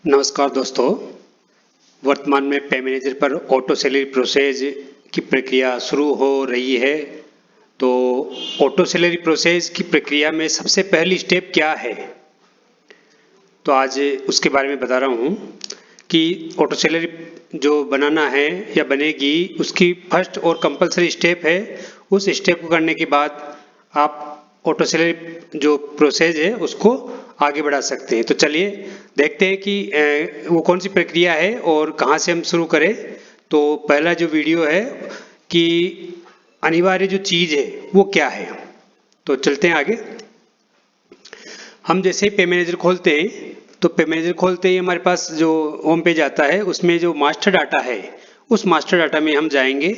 नमस्कार दोस्तों। वर्तमान में पे मैनेजर पर ऑटो सैलरी प्रोसेस की प्रक्रिया शुरू हो रही है। तो ऑटो सैलरी प्रोसेस की प्रक्रिया में सबसे पहली स्टेप क्या है, तो आज उसके बारे में बता रहा हूँ कि ऑटो सैलरी जो बनाना है या बनेगी उसकी फर्स्ट और कंपलसरी स्टेप है। उस स्टेप को करने के बाद आप ऑटो सैलरी जो प्रोसेस है उसको आगे बढ़ा सकते हैं। तो चलिए देखते हैं कि वो कौन सी प्रक्रिया है और कहाँ से हम शुरू करें। तो पहला जो वीडियो है कि अनिवार्य जो चीज़ है वो क्या है, तो चलते हैं आगे। हम जैसे ही पे मैनेजर खोलते हैं तो पे मैनेजर खोलते ही हमारे पास जो होम पेज आता है उसमें जो मास्टर डाटा है उस मास्टर डाटा में हम जाएंगे।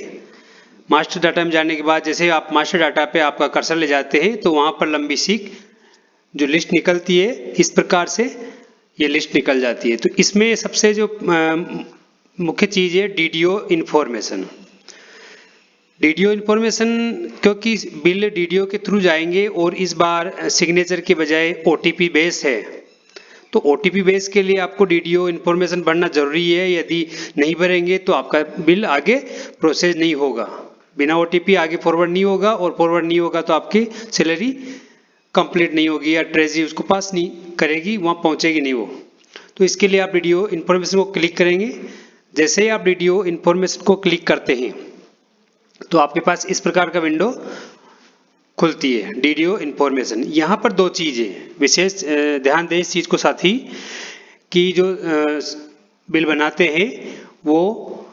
मास्टर डाटा में जाने के बाद जैसे आप मास्टर डाटा पे आपका कर्सर ले जाते हैं तो वहाँ पर लंबी सी जो लिस्ट निकलती है, इस प्रकार से ये लिस्ट निकल जाती है। तो इसमें सबसे जो मुख्य चीज़ है डीडीओ इन्फॉर्मेशन। डीडीओ इन्फॉर्मेशन क्योंकि बिल डीडीओ के थ्रू जाएंगे और इस बार सिग्नेचर के बजाय ओटीपी बेस है, तो ओटीपी बेस के लिए आपको डीडीओ इन्फॉर्मेशन भरना जरूरी है। यदि नहीं भरेंगे तो आपका बिल आगे प्रोसेस नहीं होगा, बिना ओटीपी आगे फॉरवर्ड नहीं होगा, और फॉरवर्ड नहीं होगा तो आपकी सैलरी कंप्लीट नहीं होगी या ट्रेजरी उसको पास नहीं करेगी, वहाँ पहुँचेगी नहीं वो। तो इसके लिए आप डीडीओ इन्फॉर्मेशन को क्लिक करेंगे। जैसे ही आप डीडीओ इन्फॉर्मेशन को क्लिक करते हैं तो आपके पास इस प्रकार का विंडो खुलती है, डीडीओ इन्फॉर्मेशन। यहाँ पर दो चीज़ें विशेष ध्यान दें इस चीज़ को साथी, कि जो बिल बनाते हैं वो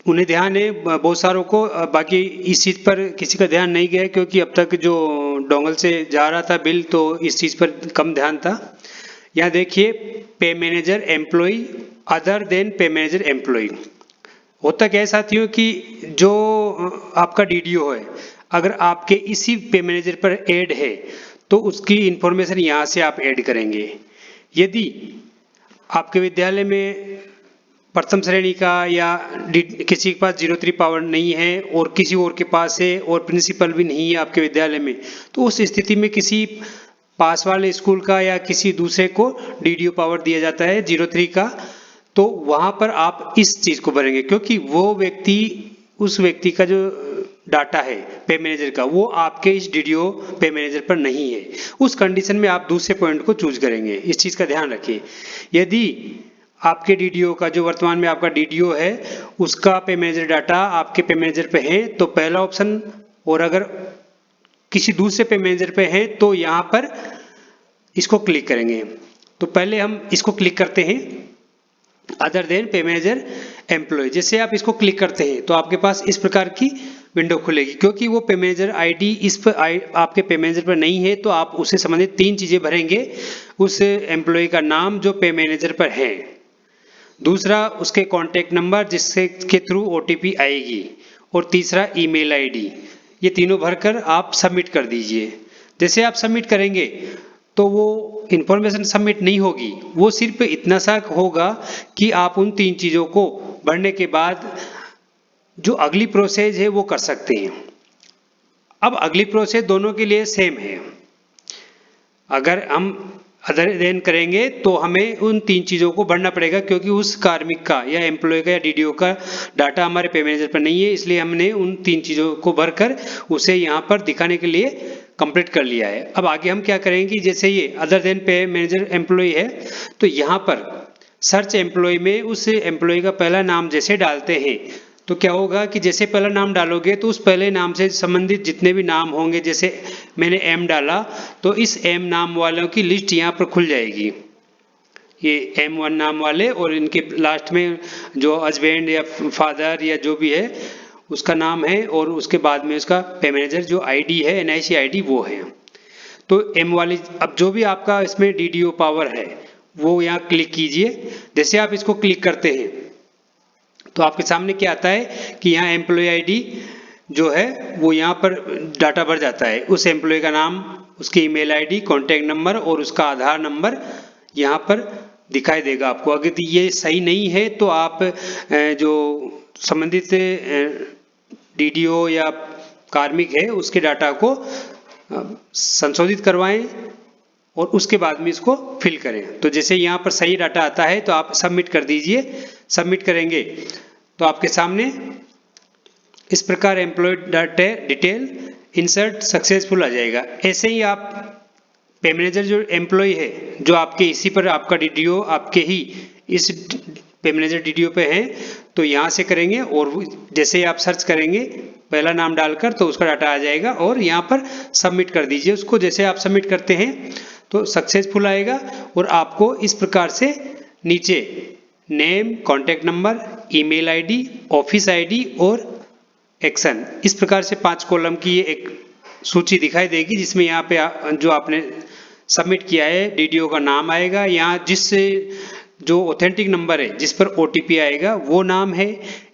उन्हें ध्यान है, बहुत सारों को, बाकी इस चीज़ पर किसी का ध्यान नहीं गया क्योंकि अब तक जो डोंगल से जा रहा था बिल तो इस चीज़ पर कम ध्यान था। यहाँ देखिए पे मैनेजर एम्प्लॉय अदर देन पे मैनेजर एम्प्लॉय। होता क्या है साथियों कि जो आपका डीडीओ है अगर आपके इसी पे मैनेजर पर ऐड है तो उसकी इंफॉर्मेशन यहाँ से आप ऐड करेंगे। यदि आपके विद्यालय में प्रथम श्रेणी का या किसी के पास 03 पावर नहीं है और किसी और के पास है और प्रिंसिपल भी नहीं है आपके विद्यालय में, तो उस स्थिति में किसी पास वाले स्कूल का या किसी दूसरे को डीडीओ पावर दिया जाता है 03 का। तो वहाँ पर आप इस चीज़ को भरेंगे क्योंकि वो व्यक्ति, उस व्यक्ति का जो डाटा है पे मैनेजर का वो आपके इस डीडीओ पे मैनेजर पर नहीं है। उस कंडीशन में आप दूसरे पॉइंट को चूज करेंगे, इस चीज़ का ध्यान रखिए। यदि आपके डीडीओ का जो वर्तमान में आपका डीडीओ है उसका पे मैनेजर डाटा आपके पे मैनेजर पे है तो पहला ऑप्शन, और अगर किसी दूसरे पे मैनेजर पे है तो यहाँ पर इसको क्लिक करेंगे। तो पहले हम इसको क्लिक करते हैं अदर देन पे मैनेजर एम्प्लॉय। जैसे आप इसको क्लिक करते हैं तो आपके पास इस प्रकार की विंडो खुलेगी। क्योंकि वो पे मैनेजर आईडी इस पर आपके पे मैनेजर पर नहीं है तो आप उससे संबंधित तीन चीजें भरेंगे। उस एम्प्लॉय का नाम जो पे मैनेजर पर है, दूसरा उसके कॉन्टैक्ट नंबर जिससे के थ्रू ओटीपी आएगी, और तीसरा ईमेल आईडी। ये तीनों भरकर आप सबमिट कर दीजिए। जैसे आप सबमिट करेंगे तो वो इंफॉर्मेशन सबमिट नहीं होगी, वो सिर्फ इतना सा होगा कि आप उन तीन चीज़ों को भरने के बाद जो अगली प्रोसेस है वो कर सकते हैं। अब अगली प्रोसेस दोनों के लिए सेम है। अगर हम अदर देन करेंगे तो हमें उन तीन चीज़ों को भरना पड़ेगा क्योंकि उस कार्मिक का या एम्प्लॉय का या डीडीओ का डाटा हमारे पे मैनेजर पर नहीं है, इसलिए हमने उन तीन चीज़ों को भरकर उसे यहाँ पर दिखाने के लिए कंप्लीट कर लिया है। अब आगे हम क्या करेंगे, जैसे ये अदर देन पे मैनेजर एम्प्लॉय है तो यहाँ पर सर्च एम्प्लॉय में उस एम्प्लॉय का पहला नाम जैसे डालते हैं तो क्या होगा कि जैसे पहला नाम डालोगे तो उस पहले नाम से संबंधित जितने भी नाम होंगे, जैसे मैंने एम डाला तो इस एम नाम वालों की लिस्ट यहाँ पर खुल जाएगी। ये M1 नाम वाले और इनके लास्ट में जो हस्बैंड या फादर या जो भी है उसका नाम है, और उसके बाद में उसका पे मैनेजर जो आईडी है एनआईसी आईडी वो है। तो एम वाली, अब जो भी आपका इसमें डीडीओ पावर है वो यहाँ क्लिक कीजिए। जैसे आप इसको क्लिक करते हैं तो आपके सामने क्या आता है कि यहाँ एम्प्लॉय आईडी जो है वो यहाँ पर डाटा भर जाता है। उस एम्प्लॉय का नाम, उसकी ईमेल आईडी, कॉन्टैक्ट नंबर और उसका आधार नंबर यहाँ पर दिखाई देगा आपको। अगर ये सही नहीं है तो आप जो संबंधित डीडीओ या कार्मिक है उसके डाटा को संशोधित करवाएं और उसके बाद में इसको फिल करें। तो जैसे यहाँ पर सही डाटा आता है तो आप सबमिट कर दीजिए। सबमिट करेंगे तो आपके सामने इस प्रकार employ data detail insert successful आ जाएगा। ऐसे ही आप पे मैनेजर जो एम्प्लॉय है जो आपके इसी पर आपका डीडीओ आपके ही इस पे मैनेजर डीडीओ पे है तो यहाँ से करेंगे और जैसे ही आप सर्च करेंगे पहला नाम डालकर तो उसका डाटा आ जाएगा और यहाँ पर सबमिट कर दीजिए उसको। जैसे आप सबमिट करते हैं तो सक्सेसफुल आएगा और आपको इस प्रकार से नीचे name, contact number, email ID, office ID और एक्शन, इस प्रकार से 5 कॉलम की ये एक सूची दिखाई देगी जिसमें यहाँ पे जो आपने सबमिट किया है डीडीओ का नाम आएगा, यहाँ जिससे जो ऑथेंटिक नंबर है जिस पर ओटीपी आएगा वो नाम है,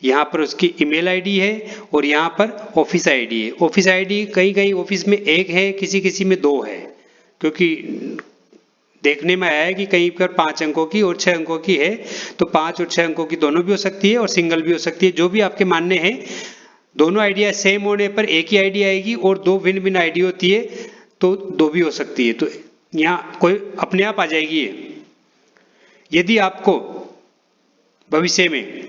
यहाँ पर उसकी ईमेल आईडी है और यहाँ पर ऑफिस आईडी है। ऑफिस आईडी कहीं कहीं ऑफिस में 1 है, किसी किसी में 2 है, क्योंकि देखने में आया है कि कहीं पर 5 अंकों की और 6 अंकों की है, तो 5 और 6 अंकों की दोनों भी हो सकती है और सिंगल भी हो सकती है। जो भी आपके मानने हैं, दोनों आइडिया सेम होने पर एक ही आईडी आएगी और 2 भिन्न भिन्न आईडी होती है तो 2 भी हो सकती है। तो यहाँ कोई अपने आप आ जाएगी ये। यदि आपको भविष्य में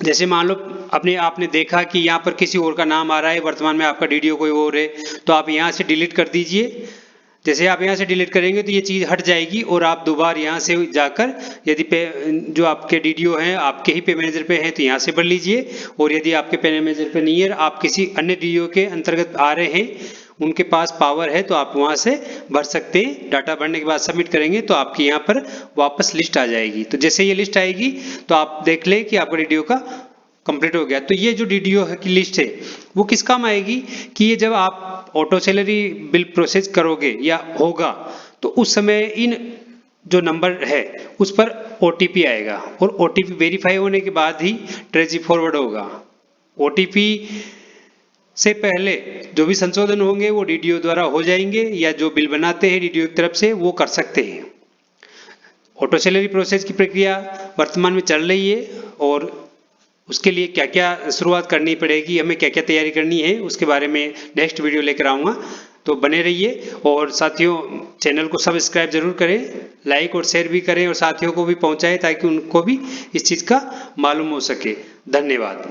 जैसे मान लो आपने देखा कि यहाँ पर किसी और का नाम आ रहा है, वर्तमान में आपका डीडीओ कोई और है, तो आप यहाँ से डिलीट कर दीजिए। जैसे आप यहाँ से डिलीट करेंगे तो ये चीज़ हट जाएगी और आप दोबारा यहाँ से जाकर यदि जो आपके डीडीओ हैं आपके ही पे मैनेजर पे हैं तो यहाँ से भर लीजिए, और यदि आपके पे मैनेजर पे नहीं है, आप किसी अन्य डीडीओ के अंतर्गत आ रहे हैं, उनके पास पावर है तो आप वहाँ से भर सकते हैं। डाटा भरने के बाद सबमिट करेंगे तो आपके यहाँ पर वापस लिस्ट आ जाएगी। तो जैसे ये लिस्ट आएगी तो आप देख लें कि आपका डीडीओ का कंप्लीट हो गया। तो ये जो डीडीओ की लिस्ट है वो किस काम आएगी कि ये जब आप ऑटो सैलरी बिल प्रोसेस करोगे या होगा तो उस समय इन जो नंबर है उस पर ओटीपी आएगा और ओटीपी वेरीफाई होने के बाद ही ट्रेजी फॉरवर्ड होगा। ओटीपी से पहले जो भी संशोधन होंगे वो डीडीओ द्वारा हो जाएंगे या जो बिल बनाते हैं डीडीओ की तरफ से वो कर सकते हैं। ऑटो सैलरी प्रोसेस की प्रक्रिया वर्तमान में चल रही है और उसके लिए क्या क्या शुरुआत करनी पड़ेगी, हमें क्या क्या तैयारी करनी है, उसके बारे में नेक्स्ट वीडियो लेकर आऊँगा। तो बने रहिए और साथियों चैनल को सब्सक्राइब जरूर करें, लाइक और शेयर भी करें और साथियों को भी पहुंचाएं ताकि उनको भी इस चीज़ का मालूम हो सके। धन्यवाद।